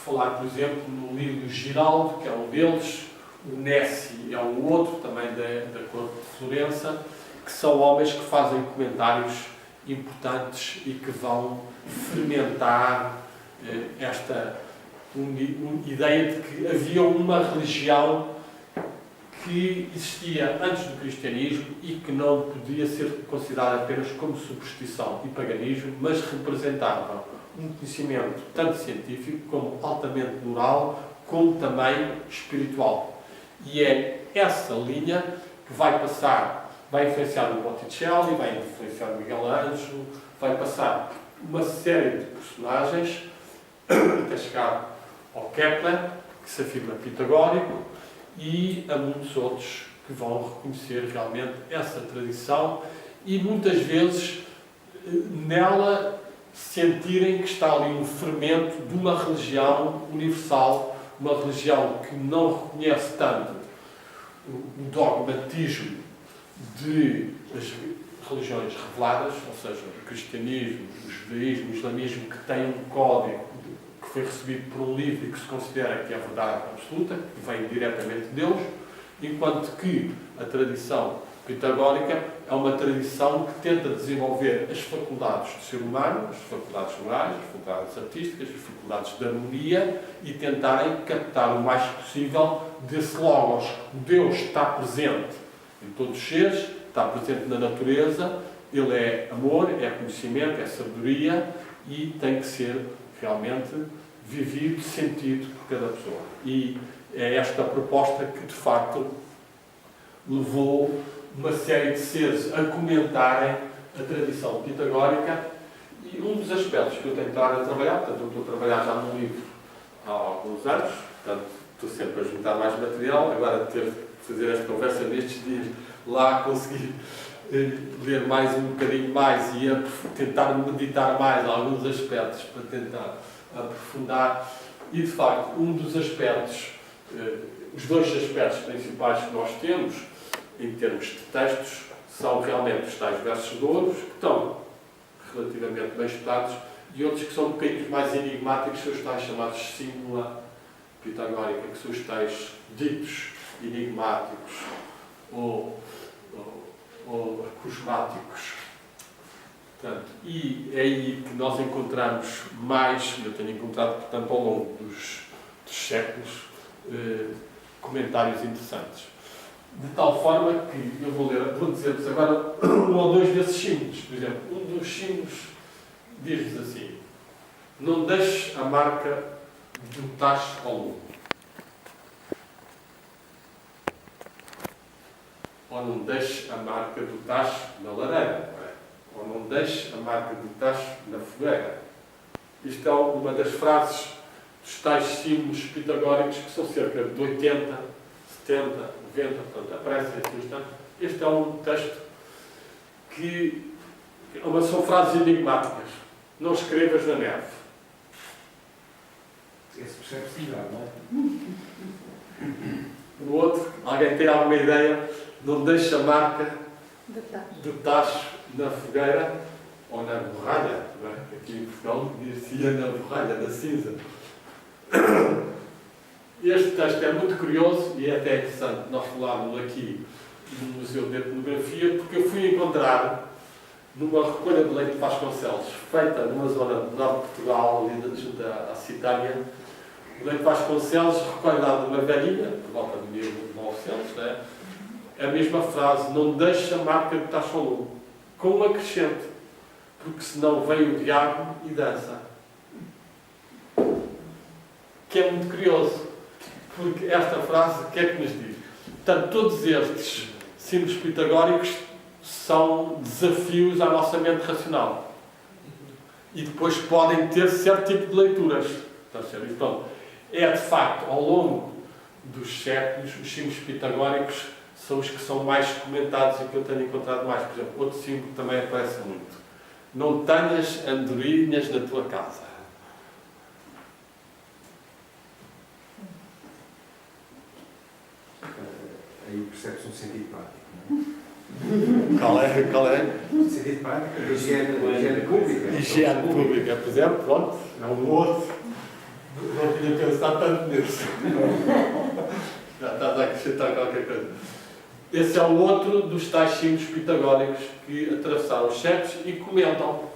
falar, por exemplo, no Lírio Giraldo, que é um deles, o Nessi é um outro, também da corte de Florença, que são homens que fazem comentários importantes e que vão fermentar esta ideia de que havia uma religião que existia antes do cristianismo e que não podia ser considerada apenas como superstição e paganismo, mas representava um conhecimento tanto científico como altamente moral, como também espiritual. E é essa linha que vai influenciar o Botticelli, vai influenciar o Miguel Ângelo, vai passar uma série de personagens até chegar ao Kepler, que se afirma pitagórico, e a muitos outros que vão reconhecer realmente essa tradição e muitas vezes nela sentirem que está ali um fermento de uma religião universal, uma religião que não reconhece tanto o dogmatismo das religiões reveladas, ou seja, o cristianismo, o judaísmo, o islamismo, que tem um código que foi recebido por um livro e que se considera que é a verdade absoluta, que vem diretamente de Deus, enquanto que a tradição pitagórica é uma tradição que tenta desenvolver as faculdades do ser humano, as faculdades morais, as faculdades artísticas, as faculdades de harmonia, e tentarem captar o mais possível desse logos. O Deus está presente em todos os seres, está presente na natureza, ele é amor, é conhecimento, é sabedoria e tem que ser realmente vivido, sentido por cada pessoa. E é esta proposta que, de facto, levou uma série de seres a comentarem a tradição pitagórica. E um dos aspectos que eu tenho estado a trabalhar, portanto, eu estou a trabalhar já num livro há alguns anos, portanto, estou sempre a juntar mais material, agora ter de fazer esta conversa nestes dias, lá consegui ler mais um bocadinho mais e tentar meditar mais alguns aspectos para tentar aprofundar. E, de facto, um dos aspectos, os dois aspectos principais que nós temos, em termos de textos, são realmente os tais versos de ouros, que estão relativamente bem estudados, e outros que são um bocadinho mais enigmáticos, são os tais chamados símbula pitagórica, que são os tais ditos enigmáticos ou acusmáticos. Portanto, e é aí que nós encontramos mais, eu tenho encontrado, portanto, ao longo dos séculos, comentários interessantes. De tal forma que, eu vou dizer-vos agora um ou dois desses símbolos. Por exemplo, um dos símbolos diz-nos assim: não deixes a marca do tacho ao lume. Ou não deixes a marca do tacho na lareira. Ou não deixes a marca do tacho na fogueira. Isto é uma das frases dos tais símbolos pitagóricos que são cerca de 80, 70, 90, portanto, aparecem aqui no instante. Este é um texto que são frases enigmáticas. Não escrevas na neve. Esse percebe-se já, não é? No outro, alguém tem alguma ideia? Não deixe a marca do tacho na fogueira ou na borralha, não é? Aqui em Portugal dizia na borralha, na cinza. Este texto é muito curioso e é até interessante nós falarmos aqui no Museu de Etnografia, porque eu fui encontrar numa recolha de leite de Vasconcelos, feita numa zona do norte de Portugal, ali junto à Citânia. O leite de Vasconcelos recolhe lá de uma velhinha, por volta de 1900, não é? A mesma frase: não deixe a marca do tacho ao lume, com um acrescente, porque senão vem o diabo e dança. Que é muito curioso, porque esta frase, o que é que nos diz? Portanto, todos estes símbolos pitagóricos são desafios à nossa mente racional. E depois podem ter certo tipo de leituras. Então, é de facto, ao longo dos séculos, os símbolos pitagóricos são os que são mais comentados e que eu tenho encontrado mais. Por exemplo, outro símbolo que também aparece muito: não tenhas andorinhas na tua casa. Aí percebe-se um sentido prático, Qual é? não é? Sentido prático, higiene pública. Higiene pública, por exemplo, pronto, é um outro. tinha pensado tanto nisso. Já estás a acrescentar qualquer coisa. Esse é o outro dos tais símbolos pitagóricos que atravessaram os séculos e comentam.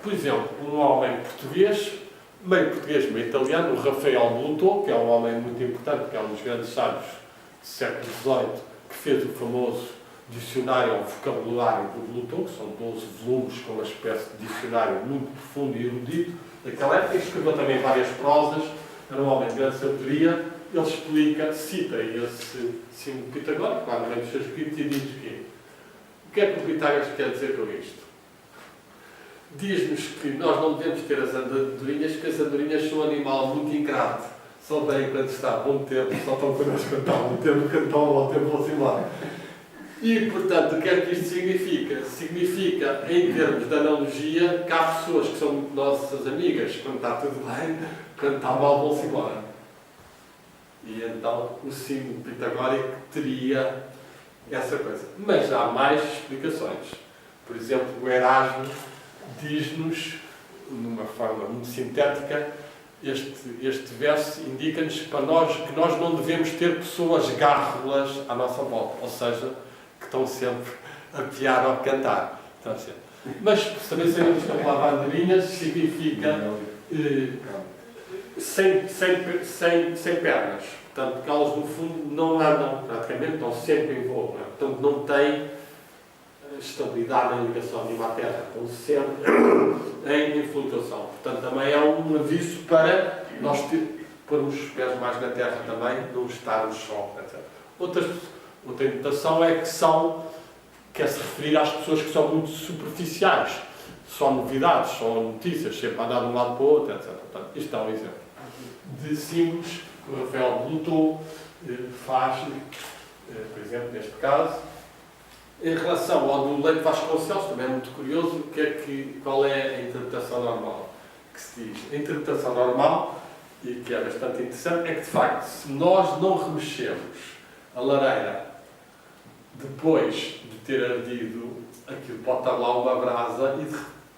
Por exemplo, um homem português, meio português, meio italiano, o Rafael Bluto, que é um homem muito importante, que é um dos grandes sábios do século XVIII, que fez o famoso dicionário ao vocabulário do Bluto, que são 12 volumes com uma espécie de dicionário muito profundo e erudito daquela época, e escreveu também várias prosas, era um homem de grande sabedoria. Ele explica, cita esse símbolo pitagórico, lá no meio dos seus escritos, e diz o que é que o Pitágoras quer dizer com isto? Diz-nos que nós não devemos ter as andorinhas, porque as andorinhas são um animal muito ingrato. Só bem quando está bom tempo, só estão connosco quando está bom tempo, quando está mau tempo, vão-se embora. E, portanto, o que é que isto significa? Significa, em termos de analogia, que há pessoas que são nossas amigas, quando está tudo bem, quando está mal, vão-se embora. E então o símbolo pitagórico teria essa coisa. Mas há mais explicações. Por exemplo, o Erasmo diz-nos, numa forma muito sintética, este verso indica-nos que nós não devemos ter pessoas gárrulas à nossa volta, ou seja, que estão sempre a piar ou a cantar. Mas também sabemos que a palavra andorinhas significa sem pernas. Portanto, que elas no fundo não andam, praticamente estão sempre em voo. Portanto, não têm estabilidade em ligação nenhuma à Terra. Estão sempre em flutuação. Portanto, também é um aviso para nós pormos os pés mais na Terra também, não estarmos só, etc. Outra interpretação é que quer se referir às pessoas que são muito superficiais. Só novidades, só notícias, sempre a andar de um lado para o outro, etc. Portanto, isto é um exemplo de símbolos que o Rafael Bluto faz, por exemplo, neste caso. Em relação ao do Leite Vasconcelos, também é muito curioso, qual é a interpretação normal que se diz. A interpretação normal, e que é bastante interessante, é que, de facto, se nós não remexemos a lareira depois de ter ardido, aquilo pode estar lá uma brasa e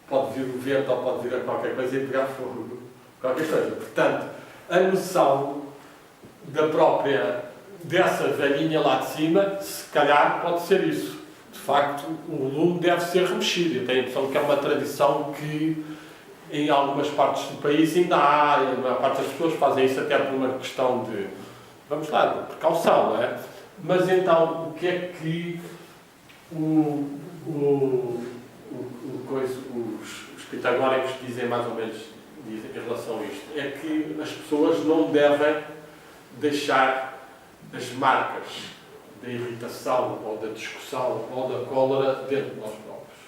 pode vir o vento ou pode vir a qualquer coisa e pegar fogo. Qualquer coisa. Portanto, a noção dessa velhinha lá de cima, se calhar pode ser isso. De facto, o lume deve ser remexido. Eu tenho a impressão que é uma tradição que em algumas partes do país ainda há, e a maior parte das pessoas fazem isso até por uma questão de, vamos lá, de precaução, não é? Mas então, o que é que os pitagóricos dizem mais ou menos em relação a isto? É que as pessoas não devem deixar as marcas da irritação, ou da discussão, ou da cólera dentro de nós próprios.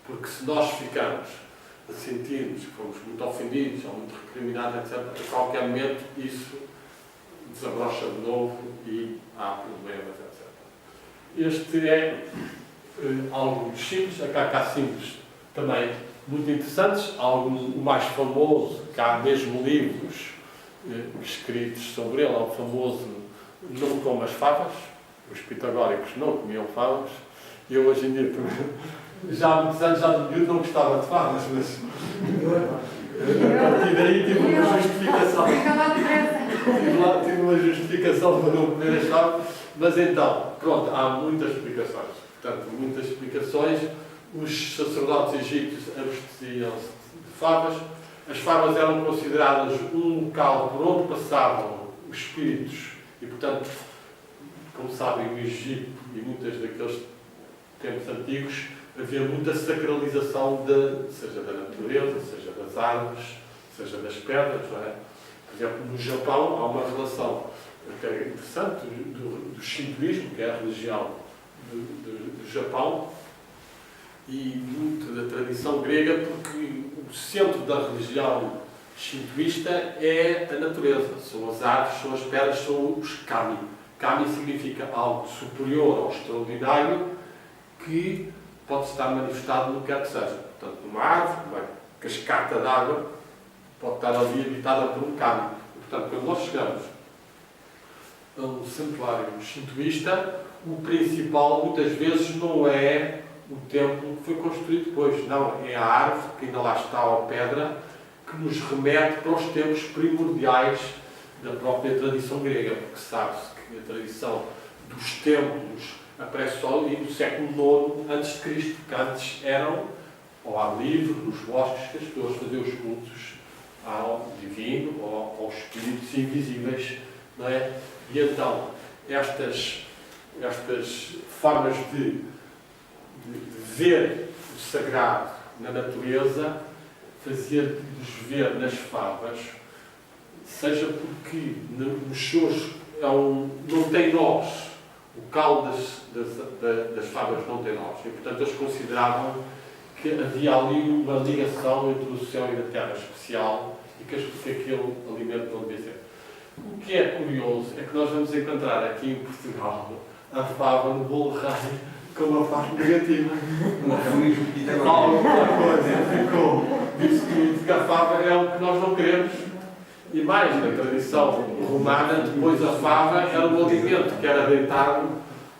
Porque se nós ficamos a sentirmos que fomos muito ofendidos, ou muito recriminados, etc., a qualquer momento isso desabrocha de novo e há problemas, etc. Este é algo dos símbolos. Há símbolos também muito interessantes. Algo mais famoso, que há mesmo livros escritos sobre ele, é o famoso Não Comas Favas. Os pitagóricos não comiam favas. Eu hoje em dia, já há muitos anos, já não gostava de favas, mas a partir daí tive uma justificação. Tive uma justificação para não comer as favas. Mas então, pronto, há muitas explicações. Portanto, muitas explicações. Os sacerdotes egípcios abasteciam-se de favas. As favas eram consideradas um local por onde passavam os espíritos e, portanto, como sabem, no Egito e muitos daqueles tempos antigos, havia muita sacralização seja da natureza, seja das árvores, seja das pedras, não é? Por exemplo, no Japão há uma relação que é interessante do shintoísmo, que é a religião do Japão, e muito da tradição grega, porque o centro da religião shintoísta é a natureza. São as árvores, são as pedras, são os kami. Kami significa algo superior ao extraordinário que pode estar manifestado no que quer que seja. Portanto, uma árvore, uma cascata de água, pode estar ali habitada por um kami. Portanto, quando nós chegamos a um santuário shintoísta, o principal muitas vezes não é o templo que foi construído depois, não, é a árvore que ainda lá está, ou pedra, que que nos remete para os tempos primordiais da própria tradição grega, porque sabe-se que a tradição dos templos aparece só ali no século IX a.C., que antes eram ao ar livre, nos bosques, que as pessoas faziam os cultos ao divino ou aos espíritos invisíveis, não é? E então, estas formas de ver o sagrado na natureza fazia-nos ver nas favas, seja porque nos seus não tem nós, o cal das favas não tem nós, e portanto eles consideravam que havia ali uma ligação entre o céu e a terra especial e que aquele alimento não devia ser. O que é curioso é que nós vamos encontrar aqui em Portugal a fava no bolo rei com uma parte negativa. Alguma coisa ficou. Diz que a fava é o que nós não queremos. E mais, na tradição romana, depois a fava era um alimento que era deitado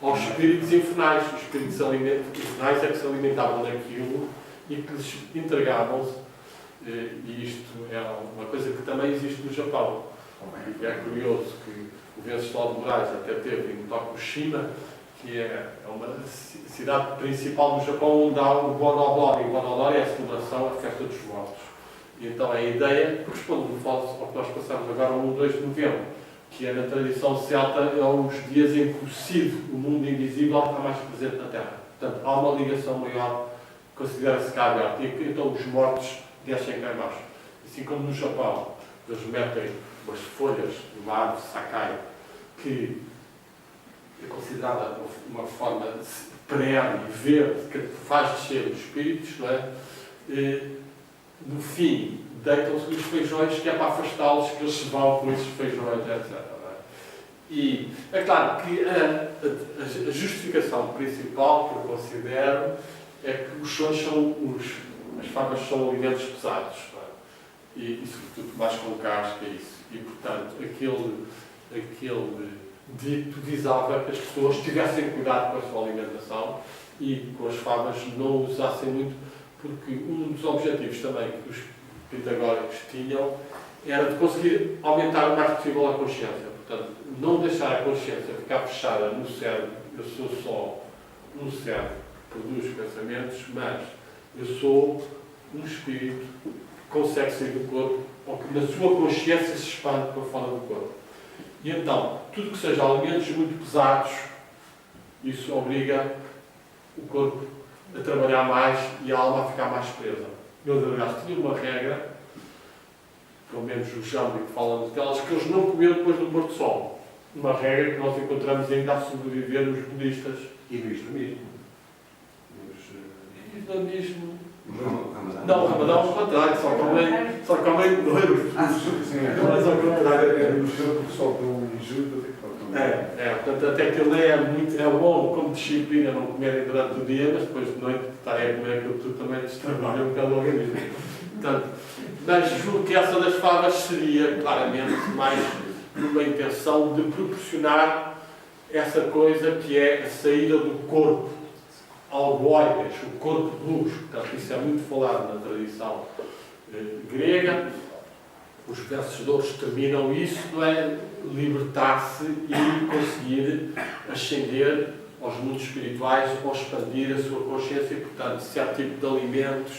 aos espíritos infernais. Os espíritos infernais é que se alimentavam daquilo e que lhes entregavam-se. E isto é uma coisa que também existe no Japão. E é curioso que o Venceslau de Moraes até teve em Tokushima, que é uma cidade principal do Japão onde há o Bonobori. O Bonobori é a celebração, a festa dos mortos. E então a ideia corresponde no falso ao que nós passamos agora no 2 de novembro, que é na tradição celta, é os dias em que o Cid, o mundo invisível, está mais presente na Terra. Portanto, há uma ligação maior, considera-se cá aberta. E então os mortos descem cá embaixo. Assim como no Japão, eles metem umas folhas de uma árvore sakai, que é considerada uma forma perene e verde, que faz descer os espíritos, não é? No fim, deitam-se os feijões, que é para afastá-los, que eles se vão com esses feijões, etc. Não é? E é claro que a justificação principal que eu considero é que os sonhos as favas são alimentos pesados, não é? E sobretudo mais com casca, isso. E portanto, aquele dito visava que as pessoas tivessem cuidado com a sua alimentação e com as favas não usassem muito, porque um dos objetivos também que os pitagóricos tinham era de conseguir aumentar o mais possível a consciência. Portanto, não deixar a consciência ficar fechada no cérebro. Eu sou só um cérebro que produz pensamentos, mas eu sou um espírito que consegue sair do corpo, ou que na sua consciência se expande para fora do corpo. E então, tudo que seja alimentos muito pesados, isso obriga o corpo a trabalhar mais e a alma a ficar mais presa. Eu, aliás, tinha uma regra, pelo menos o Jambi que fala nas telas, que eles não comiam depois do pôr do sol. Uma regra que nós encontramos ainda a sobreviver nos budistas. E no islamismo. No islamismo. Não, o Ramadão é o contrário, só comem noivos. Mas ao contrário. Só com judo. Portanto, até que ele é bom como disciplina não comerem durante o dia, mas depois de noite estarem a comer aquilo tudo também destrabalha um bocado o organismo. Portanto, mas julgo que essa das favas seria claramente mais numa intenção de proporcionar essa coisa que é a saída do corpo algoides, o corpo de luz. Portanto, isso é muito falado na tradição grega. Os vencedores terminam isso, não é? Libertar-se e conseguir ascender aos mundos espirituais ou expandir a sua consciência e, portanto, certo tipo de alimentos.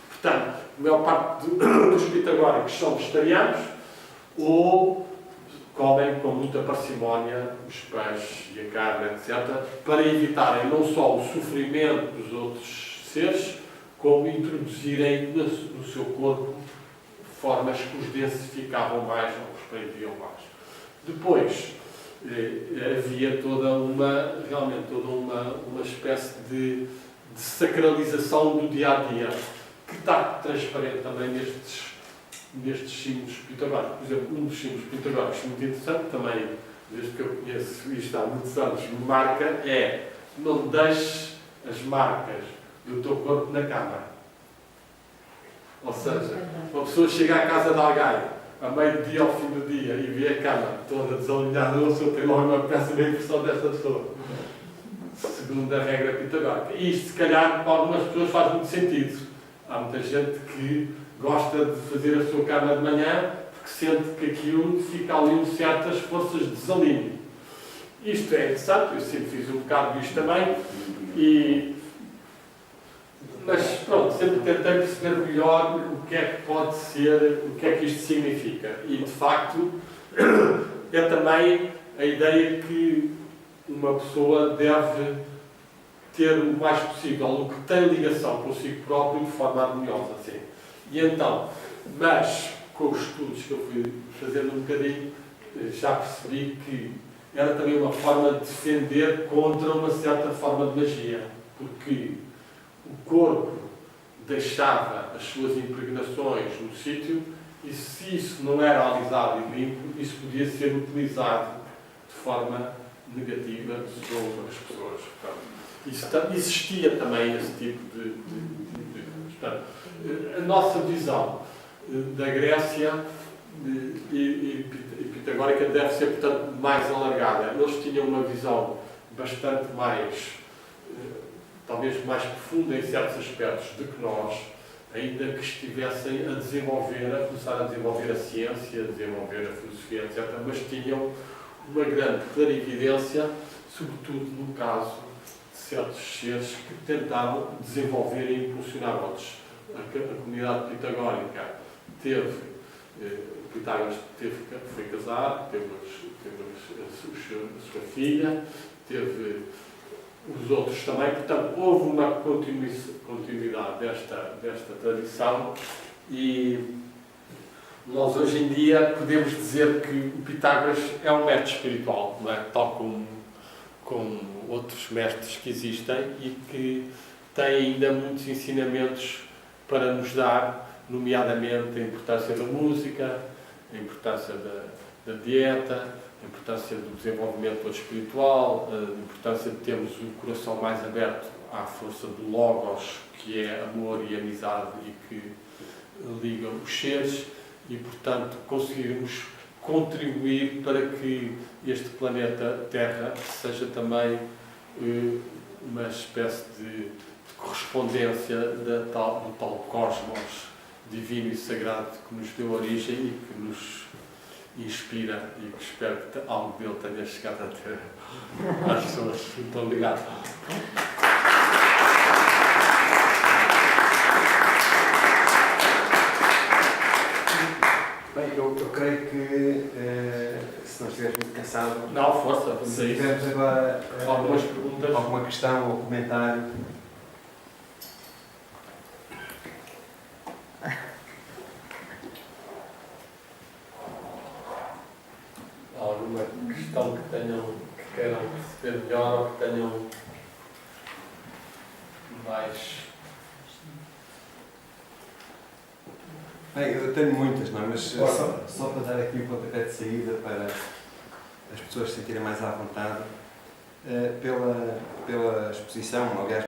Portanto, a maior parte dos pitagóricos são vegetarianos ou comem com muita parcimónia os peixes e a carne, etc., para evitarem não só o sofrimento dos outros seres, como introduzirem no seu corpo formas que os densificavam mais ou os prendiam mais. Depois, havia realmente toda uma espécie de sacralização do dia-a-dia, que está transparente também nestes símbolos pitagóricos. Por exemplo, um dos símbolos pitagóricos muito interessante, também, desde que eu conheço isto há muitos anos, me marca, é: não deixes as marcas do teu corpo na cama. Ou seja, uma pessoa chega à casa de alguém, a meio do dia ao fim do dia, e vê a cama toda desalinhada, a pessoa tem logo uma peça de impressão desta pessoa. Segundo a regra pitagórica. E isto, se calhar, para algumas pessoas faz muito sentido. Há muita gente que gosta de fazer a sua cama de manhã porque sente que aquilo fica ali certas forças de desalinho. Isto é interessante, eu sempre fiz um bocado disto também, mas pronto, sempre tentei perceber melhor o que é que pode ser, o que é que isto significa. E de facto é também a ideia que uma pessoa deve ter o mais possível o que tem ligação consigo próprio de forma harmoniosa. Assim. E então, mas com os estudos que eu fui fazendo um bocadinho, já percebi que era também uma forma de defender contra uma certa forma de magia, porque o corpo deixava as suas impregnações no sítio e se isso não era alisado e limpo, isso podia ser utilizado de forma negativa sobre as pessoas. Portanto, existia também esse tipo de portanto, a nossa visão da Grécia e pitagórica deve ser, portanto, mais alargada. Eles tinham uma visão bastante mais, talvez mais profunda em certos aspectos do que nós, ainda que estivessem a desenvolver, a começar a desenvolver a ciência, a desenvolver a filosofia, etc., mas tinham uma grande clarividência, sobretudo no caso de certos seres que tentaram desenvolver e impulsionar outros. A comunidade pitagórica Pitágoras foi casado, teve a sua filha, teve os outros também, portanto houve uma continuidade desta tradição e nós hoje em dia podemos dizer que o Pitágoras é um mestre espiritual, não é? Tal como outros mestres que existem e que tem ainda muitos ensinamentos para nos dar, nomeadamente a importância da música, a importância da dieta, a importância do desenvolvimento espiritual, a importância de termos o coração mais aberto à força do Logos, que é amor e amizade e que liga os seres, e, portanto, conseguirmos contribuir para que este planeta Terra seja também uma espécie de correspondência do tal cosmos divino e sagrado que nos deu origem e que nos inspira e que espero que algo dele tenha chegado até às pessoas. Muito obrigado. Bem, eu creio que se não estiveres muito cansado, Não, força, vamos a se isso. tivermos agora Algumas perguntas. alguma questão ou comentário. Alguma questão que queiram perceber melhor ou que tenham mais. Bem, eu tenho muitas, não é? Mas só para dar aqui um pontapé de saída para as pessoas se sentirem mais à vontade, pela exposição, aliás,